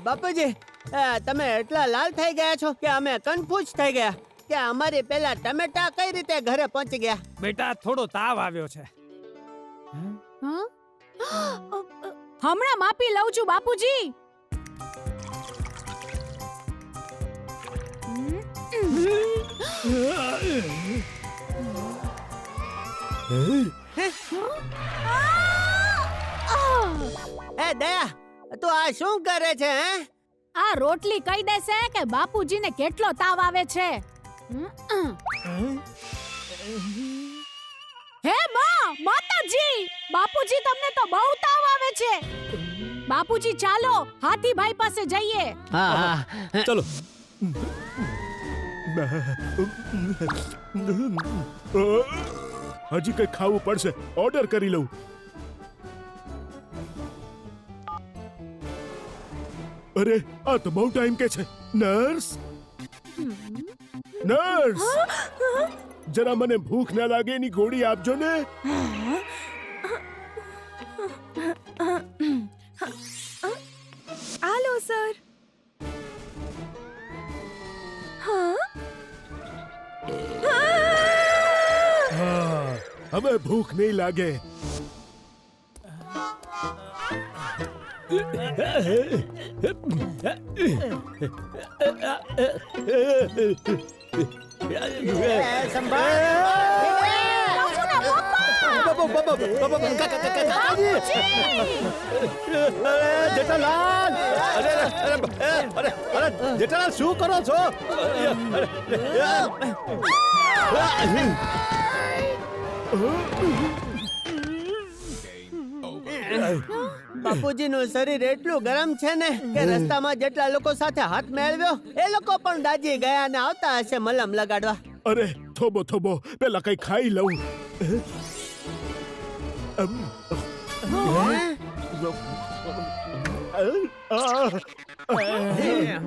બાપુજી તમે એટલા લાલ થઈ ગયા છો કે અમે કન્ફ્યુઝ થઈ ગયા કે અમારી પેલા ટમેટા કઈ રીતે ઘરે પહોંચી ગયા.
બેટા, થોડો તાવ આવ્યો છે.
હમણાં માપી લઉં છું બાપુજી.
એ દયા, તું આ શું કરે છે? હે,
આ રોટલી કહી દેશે કે બાપુજીને કેટલો તાવ આવે છે. હે માતાજી, બાપુજી તમને તો બહુ તાવ આવે છે. બાપુજી ચાલો હાથીભાઈ પાસે જઈએ.
હા
ચલો.
હજી કઈ ખાવું પડશે, ઓર્ડર કરી લઉં. અરે આ તો બહુ ટાઈમ કે છે. નર્સ, નર્સ, જરા મને ભૂખ ના લાગે એની ગોળી આપજો ને.
આલો સર.
હવે ભૂખ નહીં લાગે.
જેઠાલાલ, જેઠાલાલ શું કરો છો?
બાપુજીનું શરીર એટલું ગરમ છે ને કે રસ્તામાં જેટલા લોકો સાથે હાથ મેળવ્યો એ લોકો પણ દાજી ગયા અને આવતા હશે મલમ લગાડવા.
અરે થોબો થોબો, પેલા કઈ ખાઈ લઉં.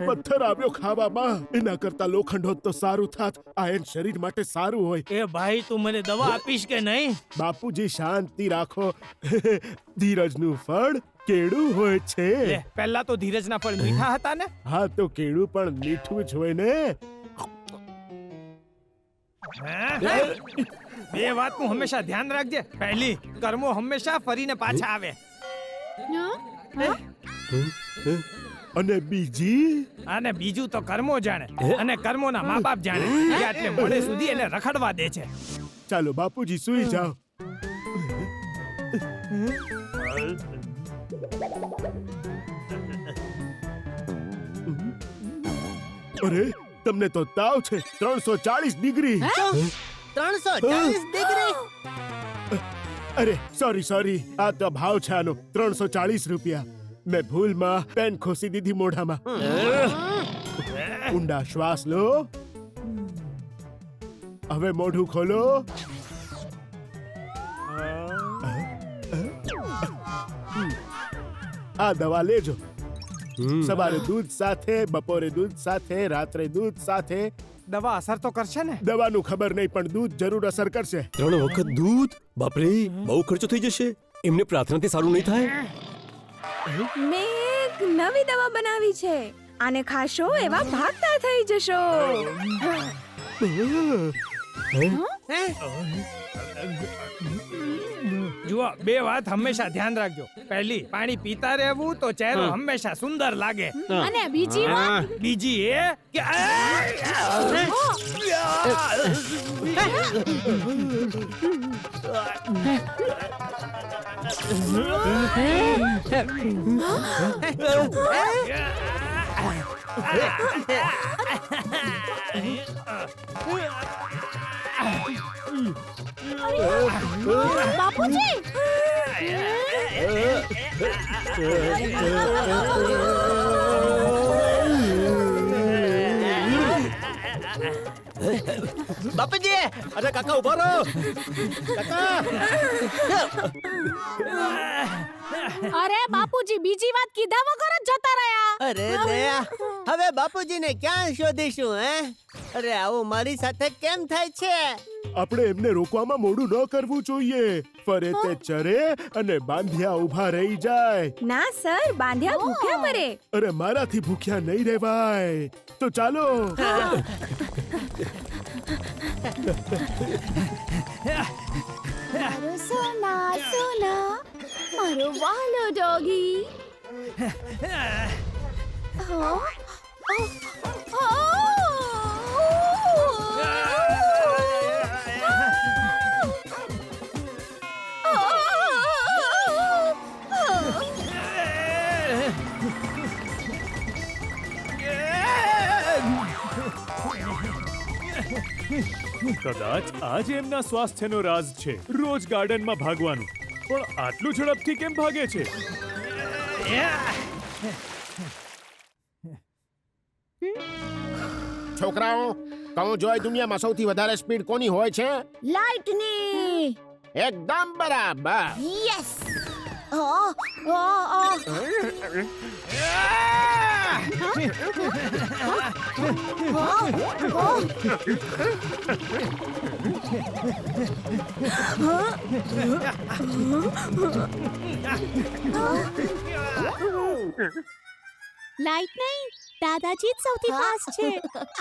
પથ્થર આવ્યો ખાવામાં. એના કરતા લોખંડ હોત તો સારું થાત. આયન શરીર માટે સારું હોય.
એ ભાઈ, તું મને દવા આપીશ કે નહીં?
બાપુજી શાંતિ રાખો. ધીરજનું ફળ કેળું હોય છે.
પહેલા તો ધીરજના ફળ મીઠા હતા ને?
હા, તો કેળું પણ મીઠું જ હોય ને.
બે વાતનું હંમેશા ધ્યાન રાખજે. પહેલી, કર્મો હંમેશા ફરીને પાછા આવે.
અને બીજી?
અને બીજું તો કર્મો જાણે અને કર્મોના મા બાપ જાણે. એટલે મોડે સુધી એને રખડવા દે છે.
ચાલો બાપુજી સૂઈ જાઓ. અરે તમને તો તાવ છે. 340 ડિગ્રી.
340 ડિગ્રી?
અરે સોરી, આ તો ભાવ છે આનો. 340 રૂપિયા. મેં ભૂલમાં પેન ખોસી દીધી મોઢામાં. ઊંડા શ્વાસ લો. હવે મોઢું ખોલો. આ દવા લેજો. સવારે દૂધ સાથે, બપોરે દૂધ સાથે, રાત્રે દૂધ સાથે.
દવા અસર તો કરશે ને?
દવાનું ખબર નહીં, પણ દૂધ જરૂર અસર કરશે.
3 વખત દૂધ? બાપરે, બહુ ખર્ચો થઈ જશે. એમને પ્રાર્થનાથી સારું નહીં થાય.
મેં એક નવી દવા બનાવી છે. આને ખાશો એવા ભાગતા થઈ જશો.
જુઓ, બે વાત હંમેશા ધ્યાન રાખજો. પહેલી, પાણી પીતા રહેવું તો ચહેરો હંમેશા સુંદર લાગે.
અને બીજી વાત,
બીજી એ કે
બાપુજી
બાપુજી
અરે કાકા ઉભા રહો કાકા
અરે બાપુજી બીજી વાત કીધા વગર જ જતા રહ્યા.
અરે દયા હવે બાપુજીને ક્યાં શોધીશું હે? અરે આવું મારી સાથે કેમ થાય છે?
આપણે એમને રોકવામાં મોડું ન કરવું જોઈએ. ફરે તે ચરે અને બાંધ્યા ઊભા રહી જાય.
ના સર, બાંધ્યા ભૂખ્યા મરે.
અરે મારાથી ભૂખ્યા નહીં રહેવાય. તો ચાલો.
મારો સોના સોના મારો વાલો ડોગી.
કદાચ આ જ એમના સ્વાસ્થ્યનો રાજ છે. રોજ ગાર્ડનમાં ભાગવાનું, પણ આટલું ઝડપથી કેમ ભાગે છે?
છોકરાઓ, કહું જોઈ દુનિયામાં સૌથી વધારે સ્પીડ કોની હોય છે?
લાઇટની.
એકદમ બરાબર.
યસ. લાઈટ નહીં, દાદાજી જ સૌથી ફાસ્ટ છે.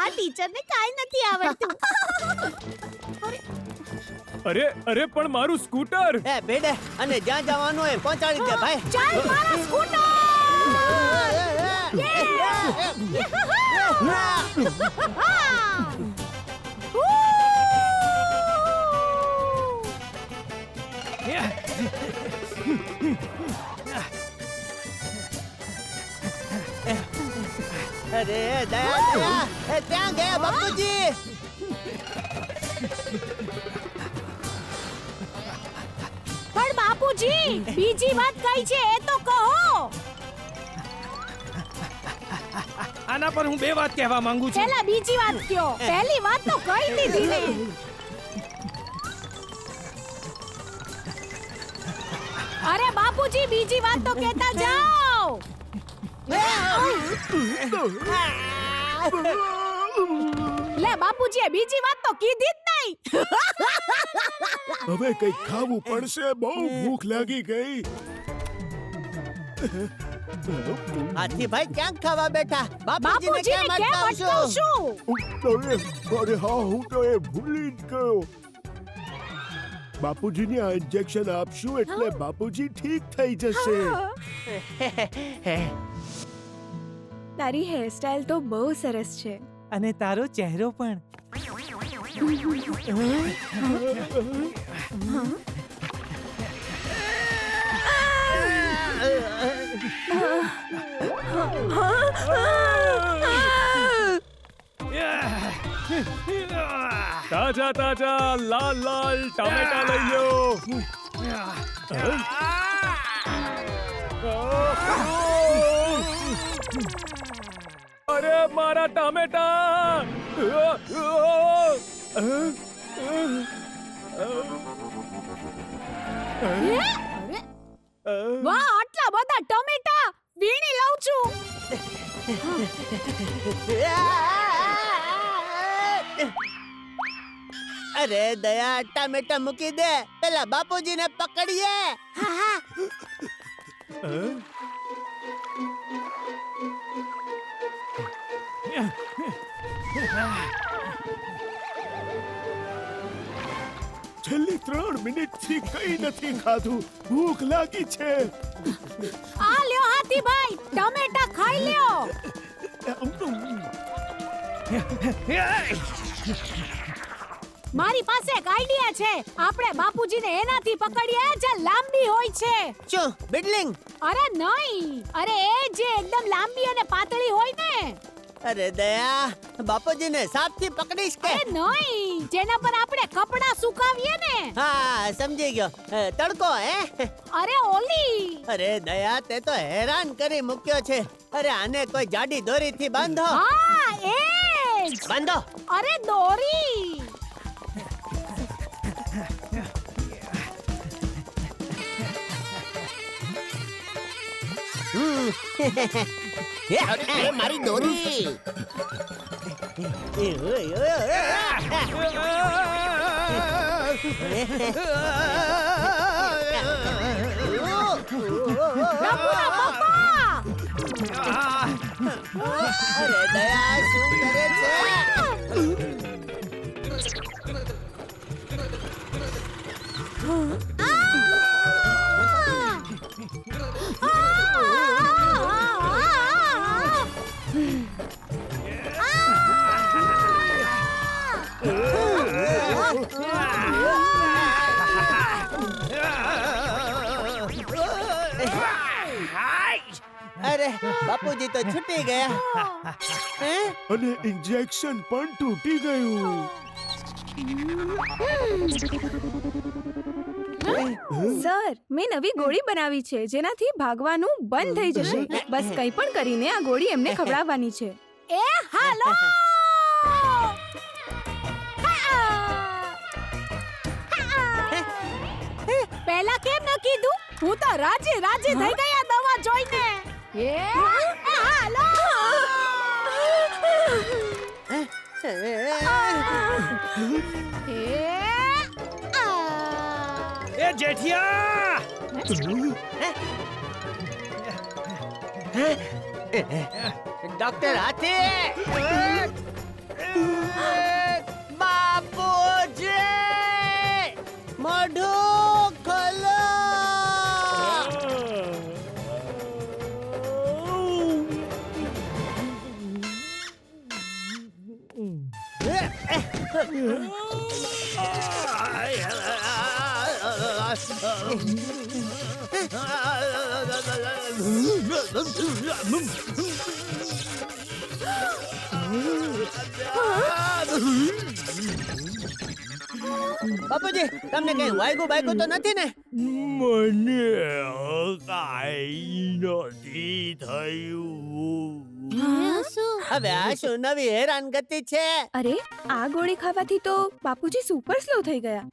આ ટીચરને કાંઈ નથી આવડતું.
અરે અરે પણ મારું સ્કૂટર!
એ બેડે અને જ્યાં જવાનું હોય પહોંચાડી દે ભાઈ.
ચાલ મારા સ્કૂટર.
અરે દયા દયા એ ત્યાં ગયા બાપુજી.
પણ બાપુજી બીજી વાત કઈ છે એ તો કહો.
આના પર હું બે વાત કહેવા માંગુ છું.
પહેલા બીજી વાત કયો. પહેલી વાત તો કહી દીધી ને. અરે બાપુજી બીજી વાત તો કહેતા જાઓ. લે બાપુજીએ બીજી વાત તો કીધી જ નહીં.
હવે કંઈક ખાવું પડશે. બહુ ભૂખ લાગી ગઈ.
હાથી ભાઈ ક્યાં ખાવા બેઠા?
બાપુજીને કેમ અટકાવશું?
અરે હા, હું તો એ ભૂલી જ ગયો. બાપુજીને આ ઇન્જેક્શન આપશું એટલે બાપુજી ઠીક થઈ જશે.
તારી હેરસ્ટાઇલ તો બહુ સરસ છે.
અને તારો ચહેરો પણ.
તાજા તાજા લાલ લાલ ટામેટા લઈ લો. અરે મારા ટામેટા!
વાહ, આટલા બધા ટમેટા વીણી લઉં છું.
અરે દયા ટામેટા મૂકી દે, પેલા બાપુજીને પકડીએ.
છેલ્લી 3 મિનિટથી કંઈ નથી ખાધું. ભૂખ લાગી છે.
આ લ્યો હાથીભાઈ, ટમેટા ખાઈ લ્યો. મારી પાસે એક આઈડિયા છે. આપણે બાપુજીને એનાથી પકડીએ જે લાંબી હોય છે.
શું બિડલિંગ?
અરે નહીં, અરે એ જે એકદમ લાંબી અને પાતળી હોય ને.
અરે દયા, બાપુજીને સાપથી પકડીશ કે?
નહીં, જેના પર આપણે કપડા સુકાવીએ ને.
હા, સમજી ગયો. તડકો હે?
અરે ઓલી.
અરે દયા, તે તો હેરાન કરી મૂક્યો છે. અરે આને કોઈ જાડી દોરીથી બાંધો.
હા, એ જ.
બાંધો.
અરે દોરી.
અરે મારી દોરી. અરે દયા, શું કરે છે? અરે બાપુજી તો છૂટી ગયા.
અને ઇન્જેક્શન પણ તૂટી ગયું.
સર, મેં નવી ગોળી બનાવી છે જેનાથી ભાગવાનું બંધ થઈ જશે. બસ કંઈ પણ કરીને આ ગોળી એમને ખવડાવવાની છે.
એ હાલો. પહેલા કેમ ન કીધું? હું તો રાજી રાજી થઈ ગઈ આ દવા જોઈને. એ હાલો.
એ જેઠિયા,
ડોક્ટર હાથી. બાપુજી, મોઢું ખોલો. બાપુજી, તમને કઈ વાગ્યું બાગ્યું તો નથી ને?
મને કાઈ નથી થયું.
હવે આ શું નવી હેરાનગતિ છે?
અરે, આ ગોળી ખાવાથી તો બાપુજી સુપર સ્લો થઈ ગયા.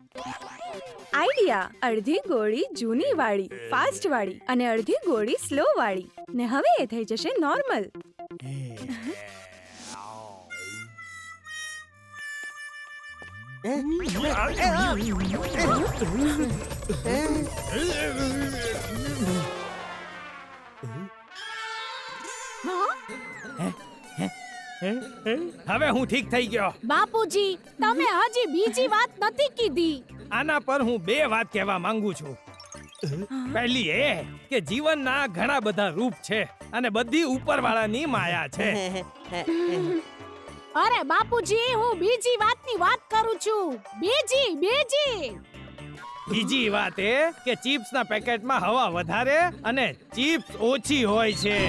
આઈડિયા: અડધી ગોળી જૂની વાળી, ફાસ્ટ વાળી, અને અડધી ગોળી સ્લો વાળી. ને હવે એ થઈ જશે નોર્મલ.
હવે હું ઠીક થઈ ગયો.
બાપુજી, તમે હજી બીજી વાત નથી કીધી.
આના પર હું બે વાત કહેવા માંગુ છું. પહેલી એ કે જીવનના ઘણા બધા રૂપ છે અને બધી ઉપરવાળાની માયા છે.
અરે બાપુજી, હું બીજી વાતની વાત કરું છું. બીજી.
બીજી વાત એ કે ચિપ્સના પેકેટમાં હવા વધારે અને ચિપ્સ ઓછી હોય છે.